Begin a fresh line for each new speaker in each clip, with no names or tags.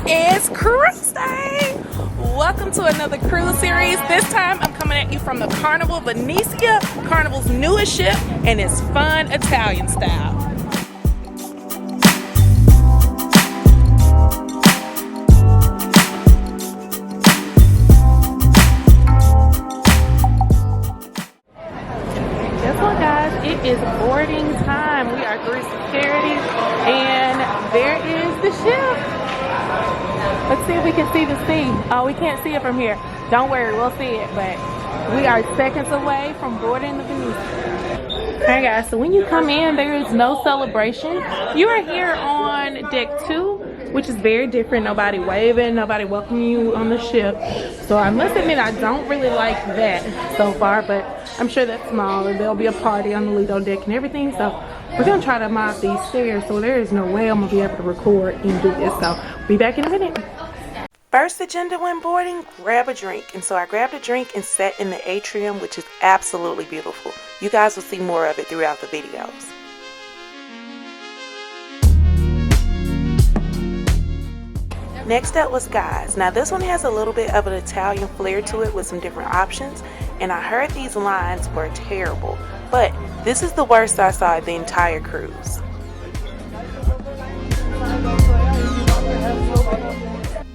It's cruise day! Welcome to another cruise series. This time I'm coming at you from the Carnival Venezia, Carnival's newest ship, and it's fun Italian style. Guess what, guys? It is boarding time. We are through security, and there is the ship. Let's see if we can see the sea. Oh, we can't see it from here. Don't worry, we'll see it, but we are seconds away from boarding the Venezia. Alright guys, so when you come in, there is no celebration. You are here on deck 2, which is very different. Nobody waving, nobody welcoming you on the ship. So I must admit, I don't really like that so far, but I'm sure that's small and there'll be a party on the Lido deck and everything. So we're gonna try to mop these stairs, so there is no way I'm gonna be able to record and do this. So be back in a minute. First agenda when boarding, grab a drink. And so I grabbed a drink and sat in the atrium, which is absolutely beautiful. You guys will see more of it throughout the videos. Next up was Guys. Now this one has a little bit of an Italian flair to it with some different options. And I heard these lines were terrible. But this is the worst I saw the entire cruise.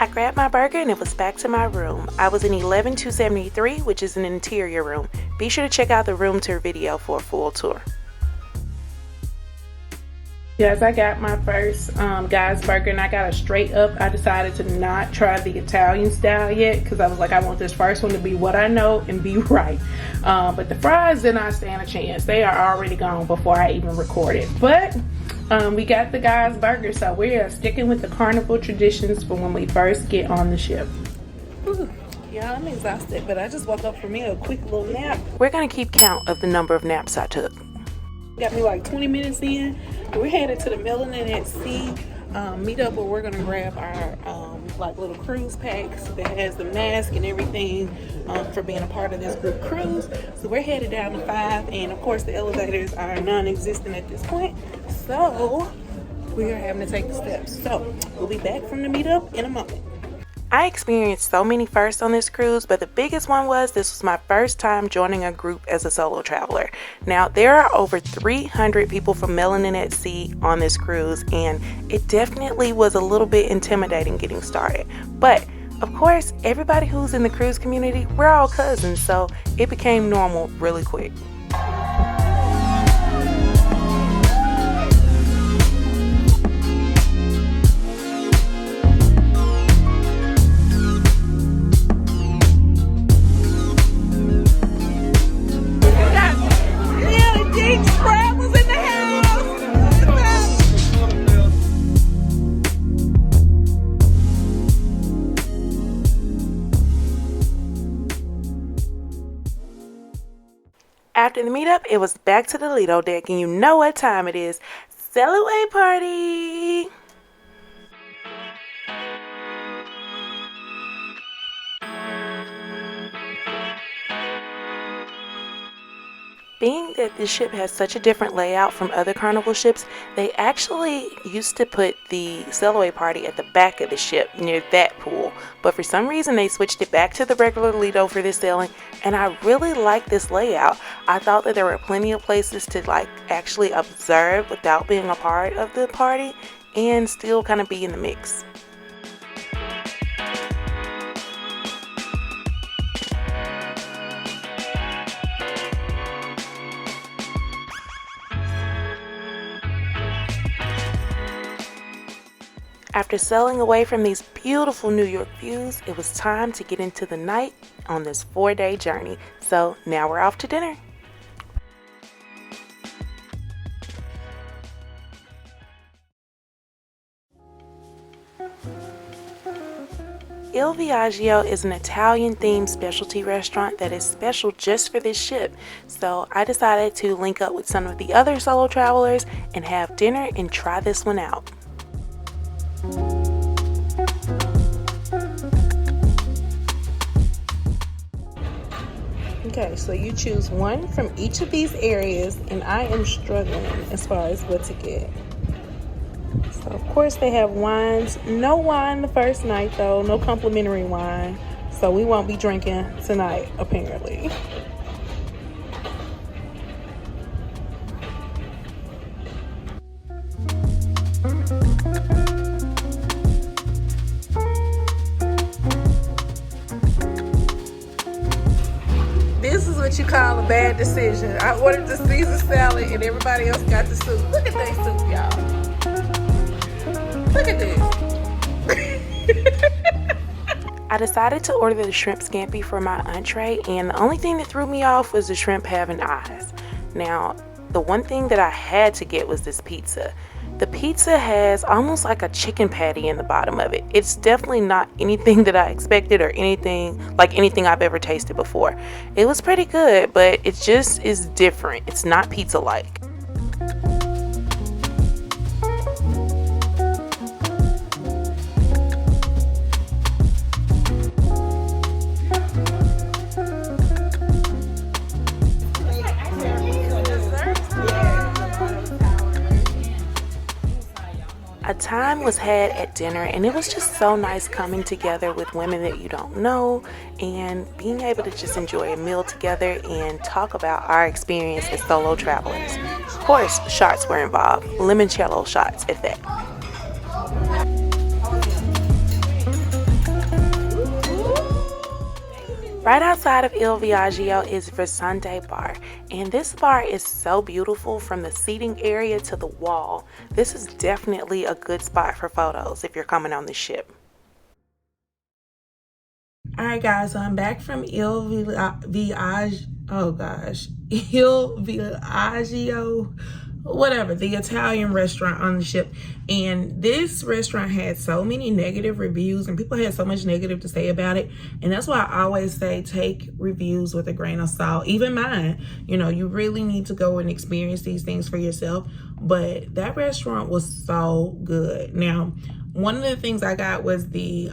I grabbed my burger and it was back to my room. I was in 11273, which is an interior room. Be sure to check out the room tour video for a full tour. Yes, I got my first Guys burger and I got a straight up. I decided to not try the Italian style yet because I was like, I want this first one to be what I know and be right. But the fries did not stand a chance. They are already gone before I even recorded. But we got the Guys burger, so we are sticking with the Carnival traditions for when we first get on the ship. Ooh, yeah, I'm exhausted, but I just woke up from me a quick little nap. We're gonna keep count of the number of naps I took. Got me like 20 minutes in. We're headed to the Melanin At Sea meetup where we're gonna grab our like little cruise packs that has the mask and everything for being a part of this group cruise. So we're headed down to 5, and of course the elevators are non-existent at this point. So we are having to take the steps. So we'll be back from the meetup in a moment. I experienced so many firsts on this cruise, but the biggest one was this was my first time joining a group as a solo traveler. Now, there are over 300 people from Melanin At Sea on this cruise, and it definitely was a little bit intimidating getting started. But, of course, everybody who's in the cruise community, we're all cousins, so it became normal really quick. After the meetup, it was back to the Lido deck, and you know what time it is. Sail away party! Being that this ship has such a different layout from other Carnival ships, they actually used to put the sail away party at the back of the ship near that pool. But for some reason they switched it back to the regular Lido for this sailing, and I really like this layout. I thought that there were plenty of places to like actually observe without being a part of the party and still kind of be in the mix. After sailing away from these beautiful New York views, it was time to get into the night on this 4-day journey. So now we're off to dinner. Il Viaggio is an Italian-themed specialty restaurant that is special just for this ship. So I decided to link up with some of the other solo travelers and have dinner and try this one out. Okay, so you choose one from each of these areas, and I am struggling as far as what to get. So of course, they have wines. No wine the first night, though. No complimentary wine. So we won't be drinking tonight, apparently. This is what you call a bad decision. I ordered the Caesar salad and everybody else got the soup. Look at that soup, y'all. Look at this. I decided to order the shrimp scampi for my entree, and the only thing that threw me off was the shrimp having eyes. Now, the one thing that I had to get was this pizza. The pizza has almost like a chicken patty in the bottom of it. It's definitely not anything that I expected or anything I've ever tasted before. It was pretty good, but it just is different. It's not pizza-like. A time was had at dinner, and it was just so nice coming together with women that you don't know and being able to just enjoy a meal together and talk about our experience as solo travelers. Of course, shots were involved, limoncello shots at that. Right outside of Il Viaggio is Versante Bar, and this bar is so beautiful from the seating area to the wall. This is definitely a good spot for photos if you're coming on the ship. Alright guys, so I'm back from Il Viaggio, whatever, the Italian restaurant on the ship. And this restaurant had so many negative reviews and people had so much negative to say about it. And that's why I always say take reviews with a grain of salt, even mine. You know, you really need to go and experience these things for yourself. But that restaurant was so good. Now, one of the things I got was the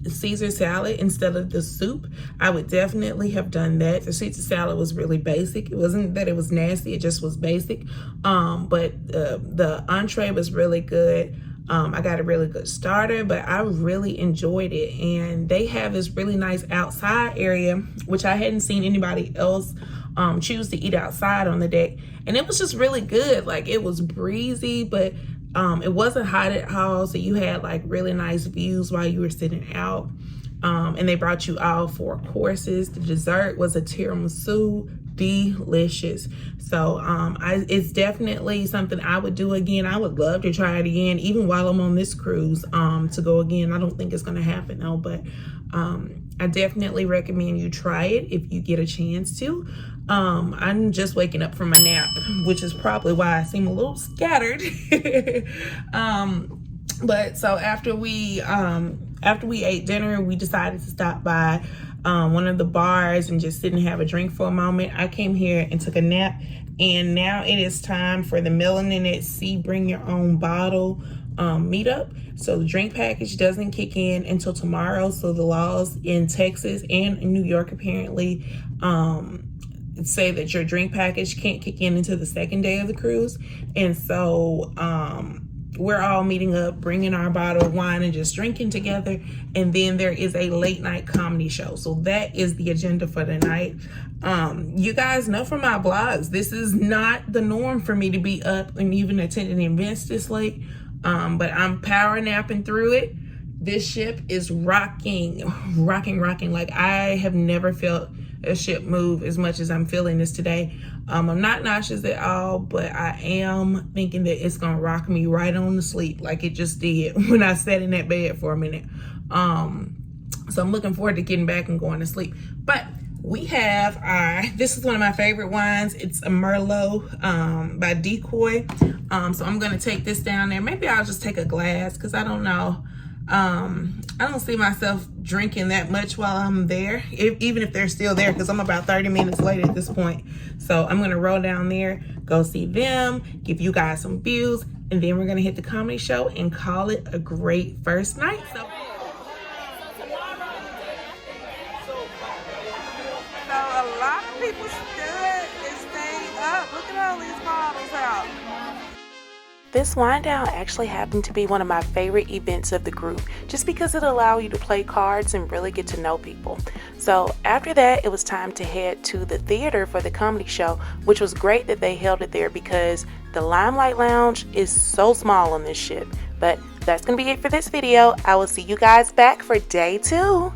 Caesar salad instead of the soup. I would definitely have done that. The Caesar salad was really basic. It wasn't that it was nasty, it just was basic. But the entree was really good. I got a really good starter, but I really enjoyed it. And they have this really nice outside area, which I hadn't seen anybody else choose to eat outside on the deck. And it was just really good. Like, it was breezy, but it wasn't hot at all, so you had like really nice views while you were sitting out. And they brought you out 4 courses. The dessert was a tiramisu, delicious. So it's definitely something I would do again. I would love to try it again, even while I'm on this cruise, to go again. I don't think it's gonna happen though, but I definitely recommend you try it if you get a chance to. I'm just waking up from a nap, which is probably why I seem a little scattered. But so after we ate dinner, we decided to stop by one of the bars and just sit and have a drink for a moment. I came here and took a nap, and now it is time for the Melanin At Sea Bring Your Own Bottle meetup. So the drink package doesn't kick in until tomorrow. So the laws in Texas and in New York apparently say that your drink package can't kick in until the second day of the cruise. And so we're all meeting up, bringing our bottle of wine and just drinking together. And then there is a late night comedy show. So that is the agenda for the night. You guys know from my blogs, this is not the norm for me to be up and even attending events this late. But I'm power napping through it. This ship is rocking. Like, I have never felt a ship move as much as I'm feeling this today. I'm not nauseous at all, but I am thinking that it's gonna rock me right on to sleep like it just did when I sat in that bed for a minute. So I'm looking forward to getting back and going to sleep. But we have this is one of my favorite wines. It's a Merlot by Decoy. So I'm gonna take this down there. Maybe I'll just take a glass because I don't know. I don't see myself drinking that much while I'm there, even if they're still there, because I'm about 30 minutes late at this point. So I'm gonna roll down there, go see them, give you guys some views, and then we're gonna hit the comedy show and call it a great first night. So a lot of people stood and stayed up. Look at all these bottles out. This wind down actually happened to be one of my favorite events of the group, just because it allowed you to play cards and really get to know people. So after that, it was time to head to the theater for the comedy show, which was great that they held it there because the Limelight Lounge is so small on this ship. But that's going to be it for this video. I will see you guys back for day 2.